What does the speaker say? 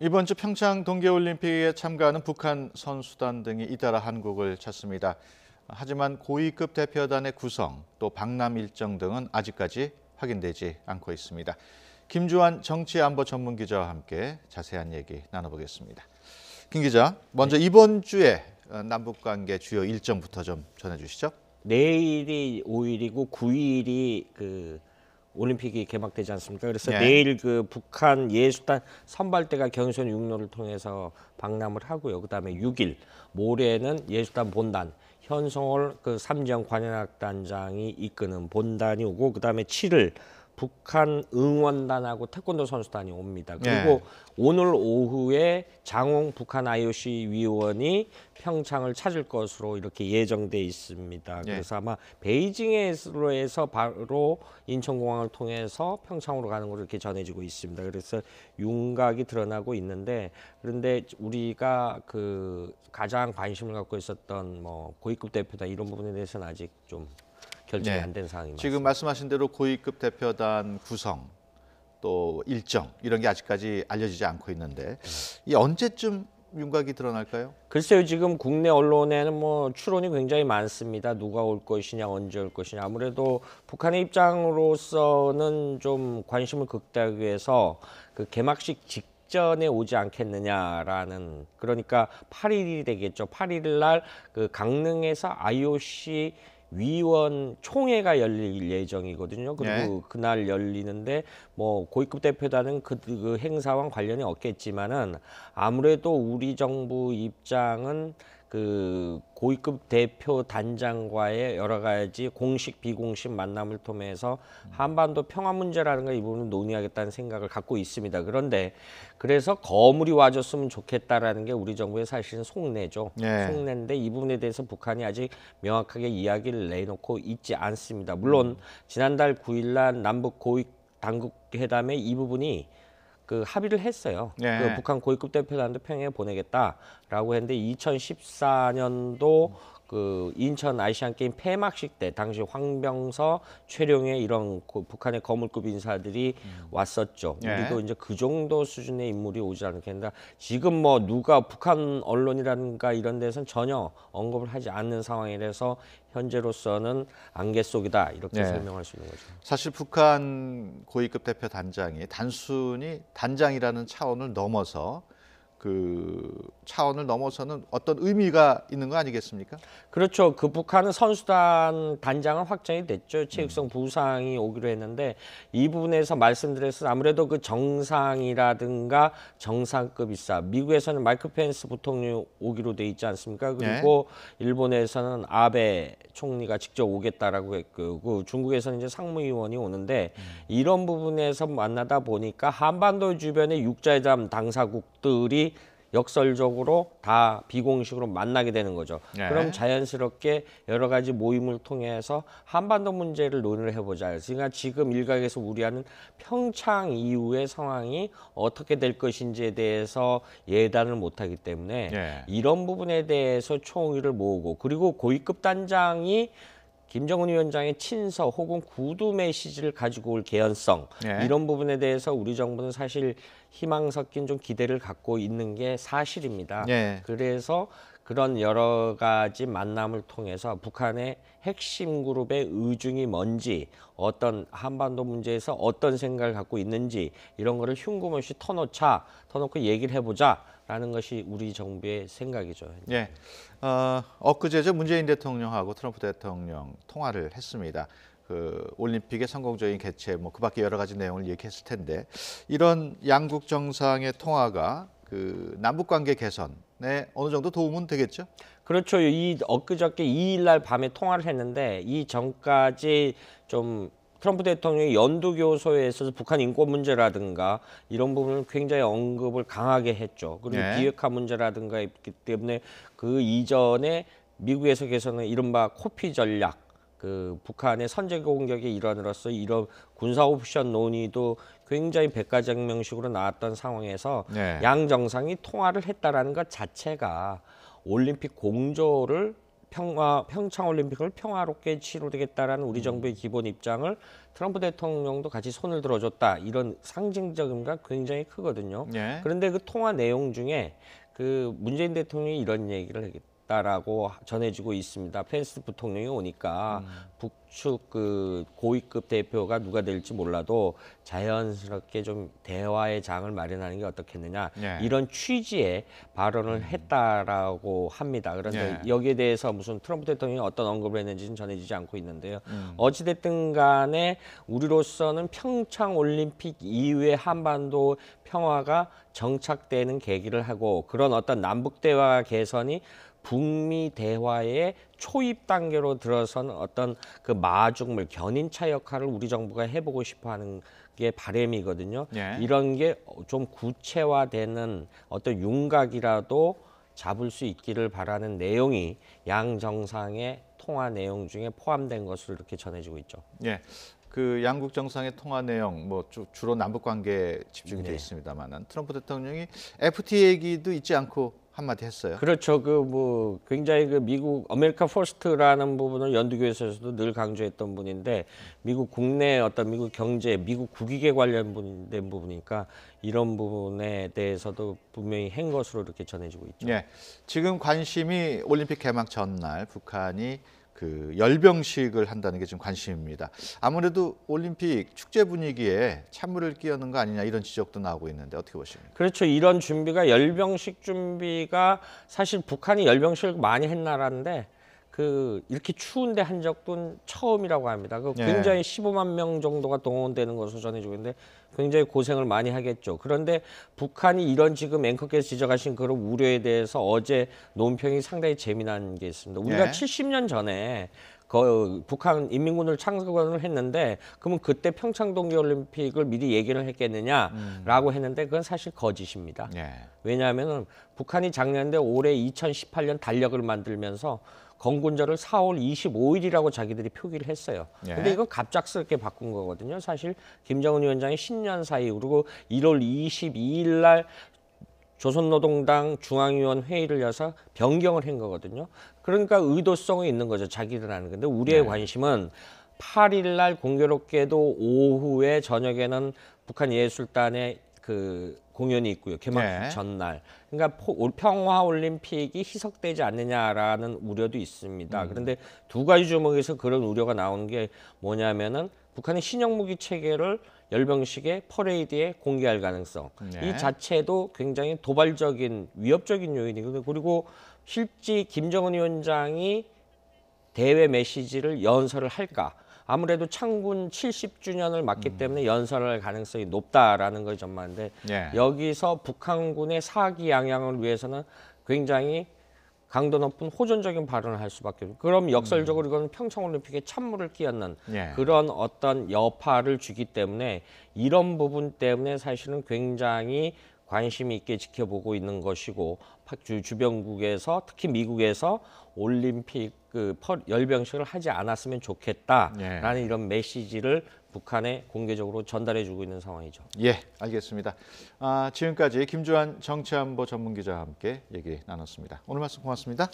이번 주 평창 동계올림픽에 참가하는 북한 선수단 등이 잇따라 한국을 찾습니다. 하지만 고위급 대표단의 구성, 또 방남 일정 등은 아직까지 확인되지 않고 있습니다. 김주환 정치안보 전문기자와 함께 자세한 얘기 나눠보겠습니다. 김 기자, 먼저 이번 주에 남북관계 주요 일정부터 좀 전해주시죠. 내일이 5일이고 9일이 올림픽이 개막되지 않습니까? 그래서 네. 내일 북한 예술단 선발대가 경의선 육로를 통해서 방남을 하고요. 그다음에 6일 모레는 예술단 본단 현성월 삼지영 관현악단장이 이끄는 본단이 오고, 그다음에 7일 북한 응원단하고 태권도 선수단이 옵니다. 그리고 오늘 오후에 장홍 북한 IOC 위원이 평창을 찾을 것으로 이렇게 예정돼 있습니다. 그래서 아마 베이징에서 바로 인천공항을 통해서 평창으로 가는 걸로 이렇게 전해지고 있습니다. 그래서 윤곽이 드러나고 있는데, 그런데 우리가 가장 관심을 갖고 있었던 고위급 대표다 이런 부분에 대해서는 아직 좀 결정이 안 된 상황입니다. 지금 말씀하신 대로 고위급 대표단 구성, 또 일정 이런 게 아직까지 알려지지 않고 있는데 이 언제쯤 윤곽이 드러날까요? 글쎄요, 지금 국내 언론에는 추론이 굉장히 많습니다. 누가 올 것이냐, 언제 올 것이냐. 아무래도 북한의 입장으로서는 좀 관심을 극대화하기 위해서 개막식 직전에 오지 않겠느냐라는, 그러니까 8일이 되겠죠. 8일 날 강릉에서 IOC 위원 총회가 열릴 예정이거든요. 그리고 그날 열리는데 고위급 대표단은 그 행사와 관련이 없겠지만은 아무래도 우리 정부 입장은 고위급 대표 단장과의 여러 가지 공식 비공식 만남을 통해서 한반도 평화 문제라든가 이 부분을 논의하겠다는 생각을 갖고 있습니다. 그런데 그래서 거물이 와줬으면 좋겠다라는 게 우리 정부의 사실은 속내죠. 속내인데 이 부분에 대해서 북한이 아직 명확하게 이야기를 내놓고 있지 않습니다. 물론 지난달 9일 날 남북 고위 당국 회담에 이 부분이 합의를 했어요. 북한 고위급 대표단도 평양에 보내겠다라고 했는데 2014년도 인천 아시안 게임 폐막식 때 당시 황병서, 최룡해 이런 북한의 거물급 인사들이 왔었죠. 우리도 이제 그 정도 수준의 인물이 오지 않겠는데 지금 누가 북한 언론이라든가 이런 데서는 전혀 언급을 하지 않는 상황이라서 현재로서는 안개 속이다 이렇게 설명할 수 있는 거죠. 사실 북한 고위급 대표 단장이 단순히 단장이라는 차원을 넘어서 차원을 넘어서는 어떤 의미가 있는 거 아니겠습니까? 그렇죠. 북한은 선수단 단장은 확정이 됐죠. 체육성 부상이 오기로 했는데 이 부분에서 말씀드려서 아무래도 정상이라든가 정상급 이사, 미국에서는 마이크 펜스 부통령이 오기로 돼 있지 않습니까? 그리고 일본에서는 아베 총리가 직접 오겠다라고 했고, 중국에서는 이제 상무위원이 오는데 이런 부분에서 만나다 보니까 한반도 주변의 육자회담 당사국들이 역설적으로 다 비공식으로 만나게 되는 거죠. 그럼 자연스럽게 여러 가지 모임을 통해서 한반도 문제를 논의를 해보자. 그러니까 지금 일각에서 우려하는 평창 이후의 상황이 어떻게 될 것인지에 대해서 예단을 못하기 때문에 이런 부분에 대해서 총의를 모으고, 그리고 고위급 단장이 김정은 위원장의 친서 혹은 구두 메시지를 가지고 올 개연성, 이런 부분에 대해서 우리 정부는 사실 희망 섞인 좀 기대를 갖고 있는 게 사실입니다. 그래서 그런 여러 가지 만남을 통해서 북한의 핵심 그룹의 의중이 뭔지, 어떤 한반도 문제에서 어떤 생각을 갖고 있는지 이런 거를 흉금없이 터놓고 얘기를 해보자라는 것이 우리 정부의 생각이죠. 엊그제죠, 문재인 대통령하고 트럼프 대통령 통화를 했습니다. 올림픽의 성공적인 개최, 그 밖에 여러 가지 내용을 얘기했을 텐데 이런 양국 정상의 통화가 남북 관계 개선에 어느 정도 도움은 되겠죠? 그렇죠. 엊그저께 2일 날 밤에 통화를 했는데 이 전까지 좀 트럼프 대통령이 연두교소에서 북한 인권 문제라든가 이런 부분을 굉장히 언급을 강하게 했죠. 그리고 비핵화 문제라든가 있기 때문에 그 이전에 미국에서 개선한 이른바 코피 전략, 북한의 선제 공격의 일환으로서 이런 군사 옵션 논의도 굉장히 백가쟁명식으로 나왔던 상황에서 양 정상이 통화를 했다라는 것 자체가 올림픽 공조를 평창 올림픽을 평화롭게 치러되겠다라는 우리 정부의 기본 입장을 트럼프 대통령도 같이 손을 들어줬다. 이런 상징적 의미가 굉장히 크거든요. 예. 그런데 그 통화 내용 중에 그 문재인 대통령이 이런 얘기를 하겠다라고 전해지고 있습니다. 펜스 부통령이 오니까 북측 그 고위급 대표가 누가 될지 몰라도 자연스럽게 좀 대화의 장을 마련하는 게 어떻겠느냐 예. 이런 취지의 발언을 했다라고 합니다. 그런데 예. 여기에 대해서 무슨 트럼프 대통령이 어떤 언급을 했는지는 전해지지 않고 있는데요. 어찌됐든 간에 우리로서는 평창 올림픽 이후에 한반도 평화가 정착되는 계기를 하고 그런 어떤 남북 대화 개선이 북미 대화의 초입 단계로 들어선 어떤 그 마중물 견인차 역할을 우리 정부가 해보고 싶어하는 게 바람이거든요. 예. 이런 게 좀 구체화되는 어떤 윤곽이라도 잡을 수 있기를 바라는 내용이 양 정상의 통화 내용 중에 포함된 것으로 이렇게 전해지고 있죠. 예. 그 양국 정상의 통화 내용 뭐 주로 남북 관계에 집중이 돼 네. 있습니다만은 트럼프 대통령이 FTA 얘기도 잊지 않고 한마디 했어요. 그렇죠. 그 뭐 굉장히 그 미국 아메리카 퍼스트라는 부분을 연두교에서도 늘 강조했던 분인데 미국 국내 어떤 미국 경제, 미국 국익에 관련된 부분이니까 이런 부분에 대해서도 분명히 한 것으로 이렇게 전해지고 있죠. 예. 지금 관심이 올림픽 개막 전날 북한이 그 열병식을 한다는 게 지금 관심입니다. 아무래도 올림픽 축제 분위기에 찬물을 끼얹는 거 아니냐 이런 지적도 나오고 있는데 어떻게 보십니까? 그렇죠. 이런 준비가 열병식 준비가 사실 북한이 열병식을 많이 한 나라인데 그 이렇게 추운데 한 적도 처음이라고 합니다. 그 예. 굉장히 15만 명 정도가 동원되는 것으로 전해지고 있는데 굉장히 고생을 많이 하겠죠. 그런데 북한이 이런 지금 앵커께서 지적하신 그런 우려에 대해서 어제 논평이 상당히 재미난 게 있습니다. 우리가 예. 70년 전에 북한 인민군을 창건을 했는데 그러면 그때 평창 동계올림픽을 미리 얘기를 했겠느냐라고 했는데 그건 사실 거짓입니다. 예. 왜냐하면 북한이 작년에 올해 2018년 달력을 만들면서 건군절을 4월 25일이라고 자기들이 표기를 했어요. 예. 근데 이건 갑작스럽게 바꾼 거거든요. 사실 김정은 위원장이 신년사 이후로 1월 22일 날 조선노동당 중앙위원 회의를 열어서 변경을 한 거거든요. 그러니까 의도성이 있는 거죠. 자기들 하는 건데 우리의 관심은 8일 날 공교롭게도 오후에 저녁에는 북한 예술단의 그 공연이 있고요. 개막 네. 전날. 그러니까 평화 올림픽이 희석되지 않느냐라는 우려도 있습니다. 그런데 두 가지 주목에서 그런 우려가 나오는 게 뭐냐면은 북한의 신형 무기 체계를 열병식의 퍼레이드에 공개할 가능성. 네. 이 자체도 굉장히 도발적인 위협적인 요인이거든요. 그리고 실제 김정은 위원장이 대외 메시지를 연설을 할까? 아무래도 창군 70주년을 맞기 때문에 연설을 할 가능성이 높다라는 걸 전망하는데 예. 여기서 북한군의 사기 양양을 위해서는 굉장히 강도 높은 호전적인 발언을 할 수밖에 없고 그럼 역설적으로 이건 평창올림픽에 찬물을 끼얹는 예. 그런 어떤 여파를 주기 때문에 이런 부분 때문에 사실은 굉장히 관심이 있게 지켜보고 있는 것이고 주변국에서 특히 미국에서 올림픽 그 열병식을 하지 않았으면 좋겠다라는 예. 이런 메시지를 북한에 공개적으로 전달해주고 있는 상황이죠. 예, 알겠습니다. 지금까지 김주환 정치안보 전문기자와 함께 얘기 나눴습니다. 오늘 말씀 고맙습니다.